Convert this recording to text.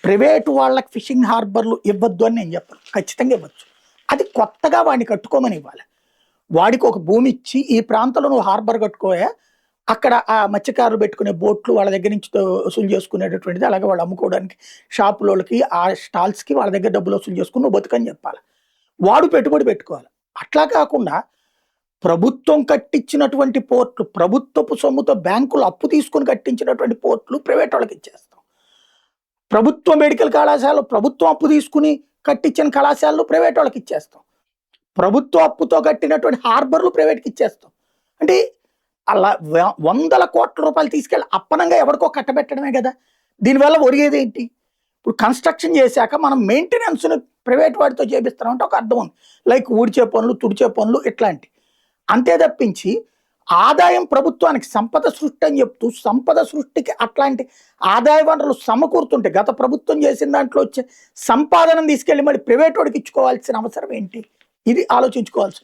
Private వాళ్ళకి fishing హార్బర్లు ఇవ్వద్దు అని నేను చెప్పను, ఖచ్చితంగా ఇవ్వచ్చు. అది కొత్తగా వాడిని కట్టుకోమని ఇవ్వాలి. వాడికి ఒక భూమి ఇచ్చి ఈ ప్రాంతంలో నువ్వు హార్బర్ కట్టుకోయా, అక్కడ ఆ మత్స్యకారులు పెట్టుకునే బోట్లు వాళ్ళ దగ్గర నుంచి వసూలు చేసుకునేటటువంటిది, అలాగే వాళ్ళు అమ్ముకోవడానికి షాపులోళ్ళకి ఆ స్టాల్స్కి వాళ్ళ దగ్గర డబ్బులు వసూలు చేసుకుని నువ్వు బతుకని చెప్పాలి. వాడు పెట్టుబడి పెట్టుకోవాలి. అట్లా కాకుండా ప్రభుత్వం కట్టించినటువంటి పోర్ట్లు, ప్రభుత్వపు సొమ్ముతో బ్యాంకులు అప్పు తీసుకొని కట్టించినటువంటి పోర్ట్లు ప్రైవేట్ వాళ్ళకి ఇచ్చేస్తాం. ప్రభుత్వ మెడికల్ కళాశాలలు ప్రభుత్వం అప్పు తీసుకుని కట్టించిన కళాశాలలు ప్రైవేట్ వాళ్ళకి ఇచ్చేస్తాం. ప్రభుత్వ అప్పుతో కట్టినటువంటి హార్బర్లు ప్రైవేట్కి ఇచ్చేస్తాం. అంటే అలా వందల కోట్ల రూపాయలు తీసుకెళ్ళి అప్పనంగా ఎవరికో కట్టబెట్టడమే కదా. దీనివల్ల ఒరిగేది ఏంటి? ఇప్పుడు కన్స్ట్రక్షన్ చేశాక మనం మెయింటెనెన్స్ని ప్రైవేట్ వాడితో చేపిస్తామంటే ఒక అర్థం ఉంది. లైక్ ఊడ్చే పనులు, తుడిచే పనులు ఇట్లాంటి. అంతే తప్పించి ఆదాయం ప్రభుత్వానికి సంపద సృష్టి అని చెప్తూ సంపద సృష్టికి అట్లాంటి ఆదాయ వనరులు సమకూరుతుంటే గత ప్రభుత్వం చేసిన దాంట్లో వచ్చే సంపాదనను తీసుకెళ్ళి మళ్ళీ ప్రైవేట్ వాడికి ఇచ్చుకోవాల్సిన అవసరం ఏంటి? ఇది ఆలోచించుకోవాల్సి